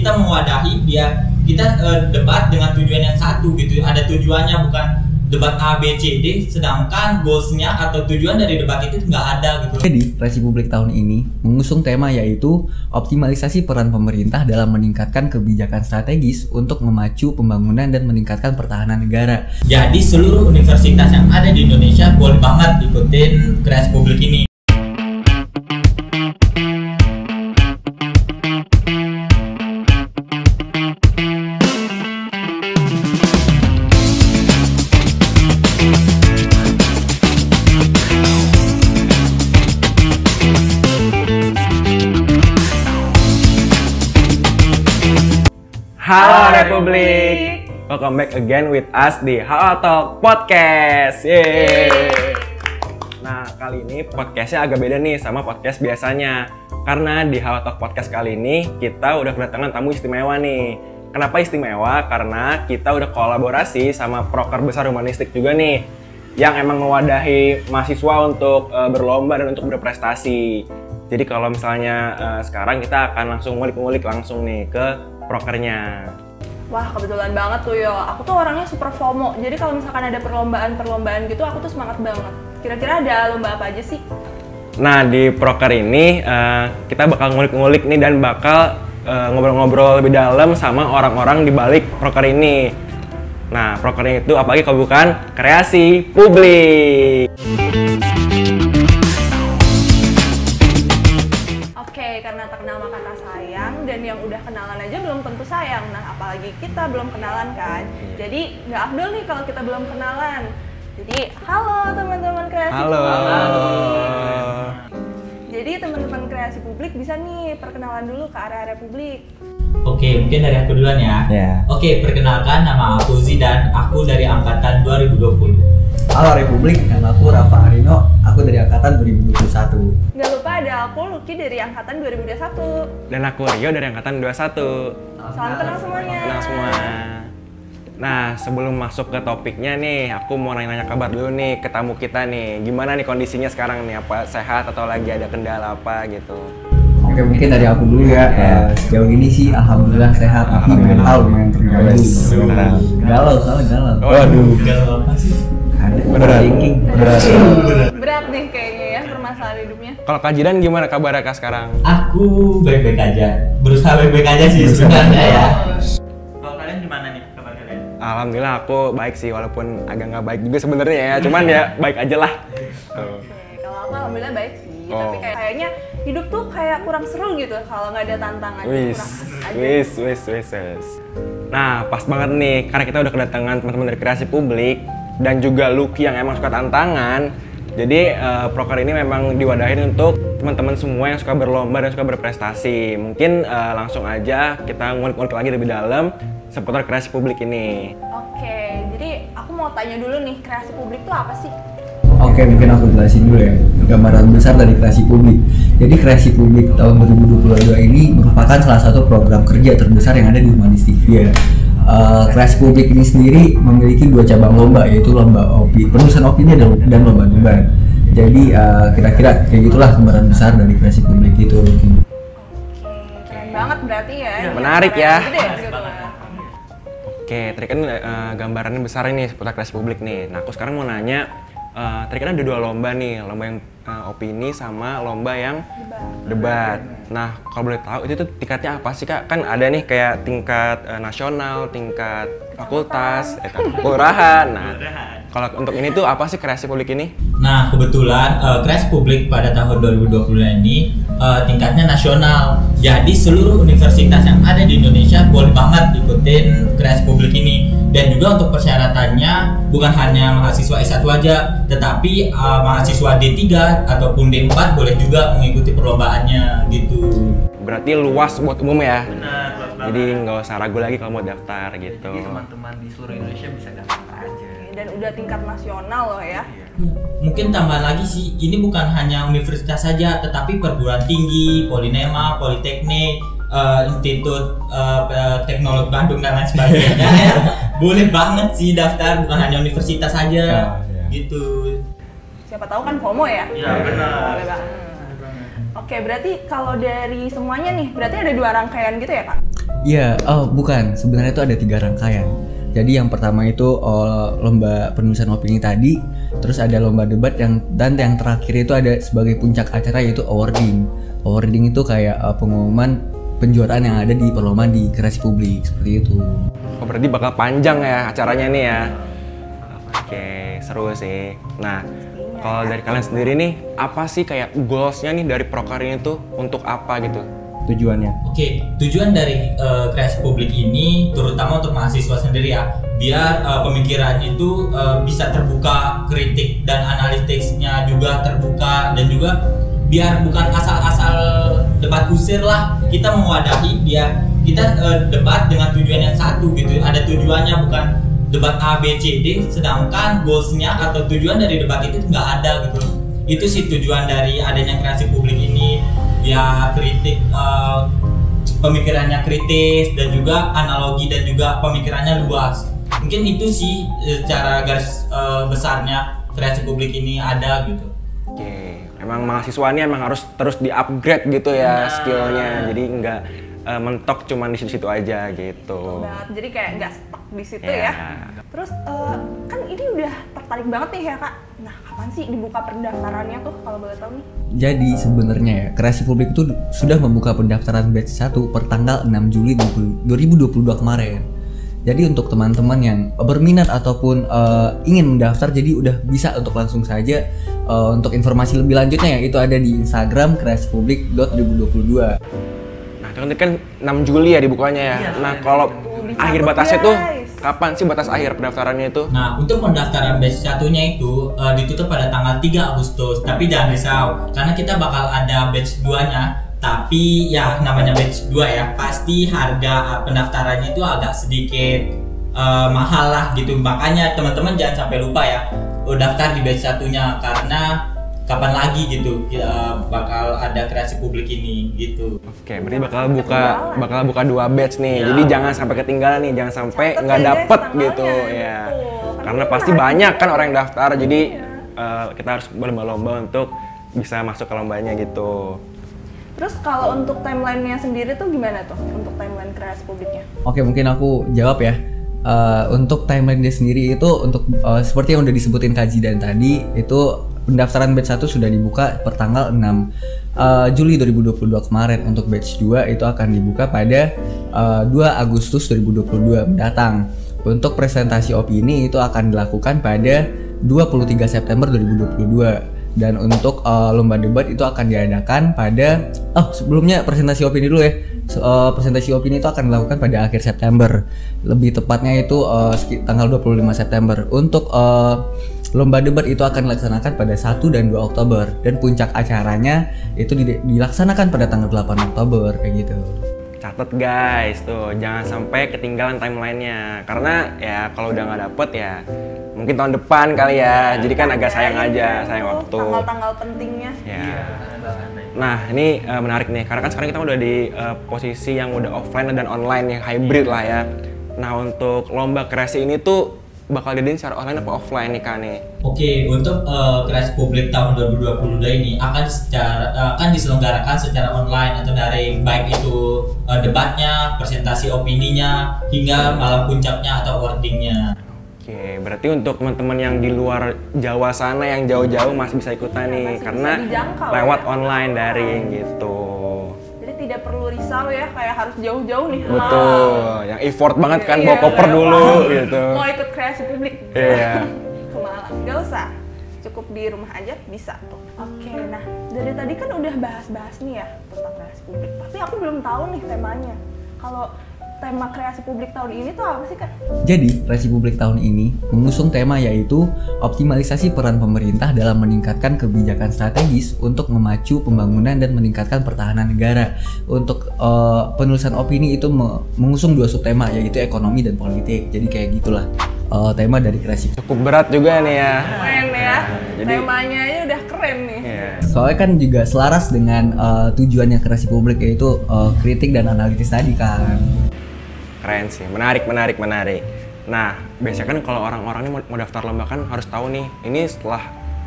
kita mewadahi biar kita debat dengan tujuan yang satu gitu. Ada tujuannya, bukan debat A, B, C, D, sedangkan goalsnya atau tujuan dari debat itu nggak ada gitu. Jadi, Kreasi Publik tahun ini mengusung tema yaitu optimalisasi peran pemerintah dalam meningkatkan kebijakan strategis untuk memacu pembangunan dan meningkatkan pertahanan negara. Jadi seluruh universitas yang ada di Indonesia boleh banget ikutin Kreasi Publik ini. Halo Republik, welcome back again with us di Halo Talk Podcast. Yeay. Nah, kali ini podcastnya agak beda nih sama podcast biasanya. Karena di Halo Talk Podcast kali ini kita udah kedatangan tamu istimewa nih. Kenapa istimewa? Karena kita udah kolaborasi sama proker besar humanistik juga nih, yang emang mewadahi mahasiswa untuk berlomba dan untuk berprestasi. Jadi kalau misalnya sekarang kita akan langsung ngulik-ngulik langsung nih ke prokernya. Wah, kebetulan banget tuh yo. Aku tuh orangnya super FOMO. Jadi kalau misalkan ada perlombaan gitu, aku tuh semangat banget. Kira-kira ada lomba apa aja sih? Nah, di proker ini kita bakal ngulik-ngulik nih dan bakal ngobrol-ngobrol lebih dalam sama orang-orang di balik proker ini. Nah, prokernya itu apalagi kalau bukan Kreasi Publik. Karena tak kenal maka tak sayang, dan yang udah kenalan aja belum tentu sayang. Nah, apalagi kita belum kenalan kan. Jadi nggak afdol nih kalau kita belum kenalan. Jadi halo teman-teman Kreasi Publik. Halo. Jadi teman-teman Kreasi Publik bisa nih perkenalan dulu ke area-area publik. Oke, mungkin dari aku duluan ya. Oke, perkenalkan, nama aku Zi dan aku dari angkatan 2020. Halo Republik, nama aku Rafa Arino, aku dari angkatan 2021. Nggak lupa ada aku Lucky dari angkatan 2021. Dan aku Rio dari angkatan 21. Salam kenal semuanya. Kenal semua. Nah, sebelum masuk ke topiknya nih, aku mau nanya-nanya kabar dulu nih ke tamu kita nih. Gimana nih kondisinya sekarang nih? Apa sehat atau lagi ada kendala apa gitu? Oke, mungkin dari aku dulu ya. Sejauh ini sih alhamdulillah sehat, tapi mental lumayan terganggu. Galau, soalnya galau. Waduh. Galau apa sih? Ada Beneran. thinking. Berat nih kayaknya ya permasalahan hidupnya. Kalau Kak Jidan gimana kabarnya Kak sekarang? Aku baik-baik aja. Berusaha baik-baik aja sih sebenarnya ya. Kalau kalian gimana nih kabar kalian? Alhamdulillah aku baik sih, walaupun agak nggak baik juga sebenarnya ya. Cuman ya baik aja lah. Tuh. Oke, kalau aku alhamdulillah baik sih. Oh. Tapi kayaknya hidup tuh kayak kurang seru gitu kalau nggak ada tantangan. Wis, Kurang asik aja. wis. Nah, pas banget nih karena kita udah kedatangan teman-teman dari Kreasi Publik dan juga Lucky yang emang suka tantangan. Jadi proker ini memang diwadahin untuk teman-teman semua yang suka berlomba dan suka berprestasi. Mungkin langsung aja kita ngulik-ngulik lagi lebih dalam seputar Kreasi Publik ini. Oke, jadi aku mau tanya dulu nih, Kreasi Publik itu apa sih? Oke, mungkin aku jelasin dulu ya gambaran besar dari Kreasi Publik. Jadi Kreasi Publik tahun 2022 ini merupakan salah satu program kerja terbesar yang ada di Humanistik ya. Kreasi Publik ini sendiri memiliki dua cabang lomba, yaitu lomba penulisan opini dan lomba debat. Jadi kira-kira kayak gitulah gambaran besar dari Kreasi Publik itu. Oke, keren banget berarti ya. Menarik ya. Gede, gitu. Oke, tadi kan gambarannya besar ini seputar Kreasi Publik nih. Nah, aku sekarang mau nanya, tadi kan ada dua lomba nih, lomba yang opini sama lomba yang debat. Nah, kalau boleh tahu itu tuh tingkatnya apa sih Kak? Kan ada nih kayak tingkat nasional, tingkat fakultas, kelurahan. Nah, kalau untuk ini tuh apa sih Kreasi Publik ini? Nah, kebetulan Kreasi Publik pada tahun 2020 ini tingkatnya nasional. Jadi seluruh universitas yang ada di Indonesia boleh banget ikutin Kreasi Publik ini. Dan juga untuk persyaratannya bukan hanya mahasiswa S1 aja, tetapi mahasiswa D3 ataupun D4 boleh juga mengikuti perlombaannya gitu. Berarti luas buat umum ya? Benar, luas banget. Jadi nggak usah ragu lagi kalau mau daftar gitu. Jadi teman-teman di seluruh Indonesia bisa daftar aja. Dan udah tingkat nasional loh ya. Mungkin tambahan lagi sih, ini bukan hanya universitas saja, tetapi perguruan tinggi, Polinema, Politeknik, Institut Teknologi Bandung dan lain sebagainya. Boleh banget sih daftar, bukan hanya universitas saja, gitu. Siapa tahu kan FOMO ya? Iya, benar. Boleh banget. Oke, berarti kalau dari semuanya nih, berarti ada dua rangkaian gitu ya Kak? Iya, oh bukan. Sebenarnya itu ada 3 rangkaian. Jadi yang pertama itu lomba penulisan opini tadi, terus ada lomba debat dan yang terakhir itu ada sebagai puncak acara yaitu awarding. Awarding itu kayak pengumuman penjuaraan yang ada di perlombaan di Kreasi Publik seperti itu. Oh, berarti bakal panjang ya acaranya nih ya. Oke, seru sih. Nah, kalau dari kalian sendiri nih, apa sih kayak goalsnya nih dari Prokar ini tuh untuk apa gitu? Tujuannya. Oke, tujuan dari Kreasi Publik ini terutama untuk mahasiswa sendiri ya, biar pemikiran itu bisa terbuka, kritik dan analitiknya juga terbuka, dan juga biar bukan asal-asal debat kusir lah, kita mewadahi biar kita debat dengan tujuan yang satu gitu. Ada tujuannya, bukan debat A, B, C, D, sedangkan goalsnya atau tujuan dari debat itu nggak ada gitu. Itu sih tujuan dari adanya Kreasi Publik ini, ya kritik, pemikirannya kritis dan juga analogi dan juga pemikirannya luas. Mungkin itu sih secara garis besarnya Kreasi Publik ini ada gitu. Oke, emang mahasiswanya emang harus terus di-upgrade gitu ya skillnya, jadi nggak mentok cuman di situ-situ aja gitu. Jadi kayak nggak stuck di situ Ya. ya. Terus kan ini udah tertarik banget nih ya Kak. Nah, kapan sih dibuka pendaftarannya tuh kalau boleh tahu nih? Jadi sebenarnya ya, Kreasi Publik itu sudah membuka pendaftaran batch 1 per tanggal 6 Juli 2022 kemarin. Jadi untuk teman-teman yang berminat ataupun ingin mendaftar, jadi udah bisa untuk langsung saja. Untuk informasi lebih lanjutnya ya, itu ada di Instagram kreasipublik.2022. Nah, itu kan 6 Juli ya dibukanya ya. Nah, kalau akhir batasnya tuh kapan sih batas akhir pendaftarannya itu? Nah, untuk pendaftaran batch satunya itu ditutup pada tanggal 3 Agustus. Tapi jangan risau, karena kita bakal ada batch 2-nya. Tapi ya namanya batch 2 ya, pasti harga pendaftarannya itu agak sedikit mahal lah gitu. Makanya teman-teman jangan sampai lupa ya, daftar di batch satunya, karena kapan lagi gitu bakal ada Kreasi Publik ini gitu. Oke, berarti bakal buka 2 batch nih. Ya. Jadi jangan sampai ketinggalan nih, jangan sampai nggak dapet gitu ya. Karena pasti banyak kan orang yang daftar, jadi kita harus berlomba-lomba untuk bisa masuk ke lombanya gitu. Terus kalau untuk timelinenya sendiri tuh gimana tuh untuk timeline Kreasi Publiknya? Oke, mungkin aku jawab ya. Untuk timeline dia sendiri itu untuk seperti yang udah disebutin Kak Zidan tadi, itu pendaftaran batch 1 sudah dibuka per tanggal 6 Juli 2022 kemarin. Untuk batch 2 itu akan dibuka pada 2 Agustus 2022 mendatang. Untuk presentasi opini itu akan dilakukan pada 23 September 2022. Dan untuk lomba debat itu akan diadakan pada sebelumnya presentasi opini dulu ya. Presentasi opini itu akan dilakukan pada akhir September. Lebih tepatnya itu tanggal 25 September. Untuk lomba debat itu akan dilaksanakan pada 1 dan 2 Oktober, dan puncak acaranya itu dilaksanakan pada tanggal 8 Oktober kayak gitu. Catat guys, tuh jangan sampai ketinggalan timelinenya, karena ya kalau udah nggak dapet ya mungkin tahun depan kali ya. Jadi kan agak sayang aja, sayang waktu. Tanggal-tanggal pentingnya. Ya. Nah, ini menarik nih, karena kan sekarang kita udah di posisi yang udah offline dan online, yang hybrid lah ya. Nah, untuk lomba kreasi ini tuh bakal diadain secara online apa offline nih Kak nih? Oke, untuk Kreasi Publik tahun 2022 ini akan diselenggarakan secara online atau daring, baik itu debatnya, presentasi opininya, hingga malam puncaknya atau awardingnya. Oke, berarti untuk teman-teman yang di luar Jawa sana, yang jauh-jauh masih bisa ikutan nih, karena lewat online daring gitu. Jadi tidak perlu risau ya, kayak harus jauh-jauh nih. Betul, yang effort banget kan, bawa koper dulu gitu. Mau ikut Kreasi Publik? Iya. Ke Malang, nggak usah. Cukup di rumah aja bisa tuh. Oke, nah dari tadi kan udah bahas-bahas nih ya tentang Kreasi Publik. Tapi aku belum tahu nih temanya. Kalau tema Kreasi Publik tahun ini tuh apa sih Kak? Jadi, Kreasi Publik tahun ini mengusung tema yaitu optimalisasi peran pemerintah dalam meningkatkan kebijakan strategis untuk memacu pembangunan dan meningkatkan pertahanan negara. Untuk penulisan opini itu mengusung 2 subtema yaitu ekonomi dan politik. Jadi kayak gitulah tema dari Kreasi. Cukup berat juga nih ya. Keren ya, jadi, temanya aja udah keren nih. Iya. Soalnya kan juga selaras dengan tujuannya Kreasi Publik yaitu kritik dan analitis tadi kan. Keren sih, menarik. Nah, biasanya kan kalau orang-orang ini mau daftar lomba kan harus tahu nih, ini setelah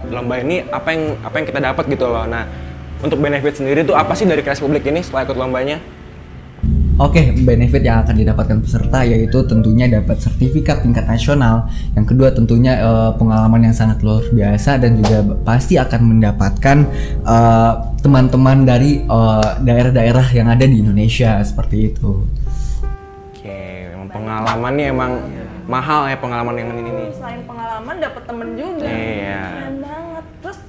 lomba ini apa yang kita dapat gitu loh. Nah, untuk benefit sendiri tuh apa sih dari Kreasi Publik ini setelah ikut lombanya? Oke, benefit yang akan didapatkan peserta yaitu tentunya dapat sertifikat tingkat nasional. Yang kedua tentunya pengalaman yang sangat luar biasa dan juga pasti akan mendapatkan teman-teman dari daerah-daerah yang ada di Indonesia seperti itu. Oke, emang pengalamannya emang mahal ya pengalaman yang ini. Selain pengalaman dapat temen juga. Iya. Keren banget. Terus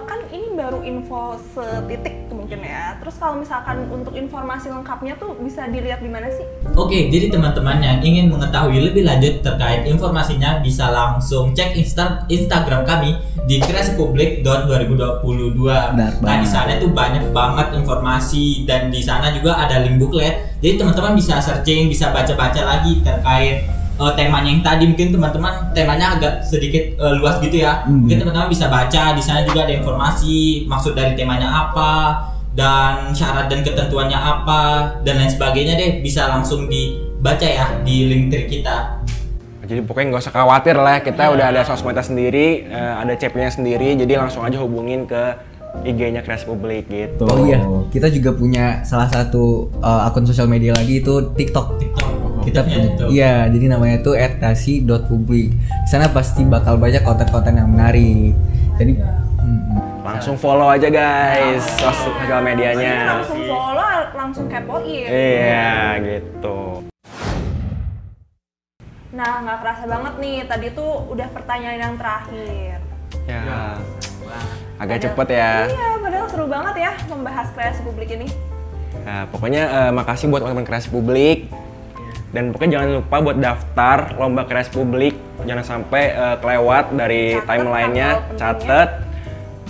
kan ini baru info setitik tuh mungkin ya. Terus kalau misalkan untuk informasi lengkapnya tuh bisa dilihat di mana sih? Oke, jadi teman-teman yang ingin mengetahui lebih lanjut terkait informasinya bisa langsung cek Instagram kami di kreasipublik.2022. Nah, di sana tuh banyak banget informasi dan di sana juga ada link booklet. Jadi teman-teman bisa searching, bisa baca-baca lagi terkait temanya yang tadi. Mungkin teman-teman temanya agak sedikit luas gitu ya. Mungkin teman-teman bisa baca di sana juga ada informasi maksud dari temanya apa dan syarat dan ketentuannya apa dan lain sebagainya deh, bisa langsung dibaca ya di link tree kita. Jadi pokoknya nggak usah khawatir lah, kita udah ada sosmednya sendiri, ada CP-nya sendiri, jadi langsung aja hubungin ke IG-nya Kreasi Publik gitu. Oh iya, kita juga punya salah satu akun sosial media lagi itu TikTok. Kita punya, iya, jadi namanya tuh @kreasi.publik. Di sana pasti bakal banyak konten-konten yang menarik. Jadi langsung follow aja guys sosial medianya. Langsung follow, langsung kepoin. Iya gitu. Nah, nggak kerasa banget nih, tadi tuh udah pertanyaan yang terakhir. Ya, agak cepet ya. Iya, padahal seru banget ya membahas Kreasi Publik ini. Nah, pokoknya makasih buat teman-teman Kreasi Publik. Dan pokoknya jangan lupa buat daftar lomba Kreasi Publik. Jangan sampai kelewat dari timelinenya, catet.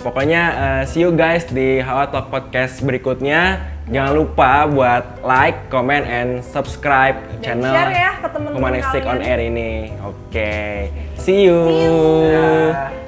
Pokoknya see you guys di How Talk Podcast berikutnya. Jangan lupa buat like, comment, and subscribe Dan channel share ya ke teman-teman Humanistic on kalian. Air ini. Oke, see you. See you.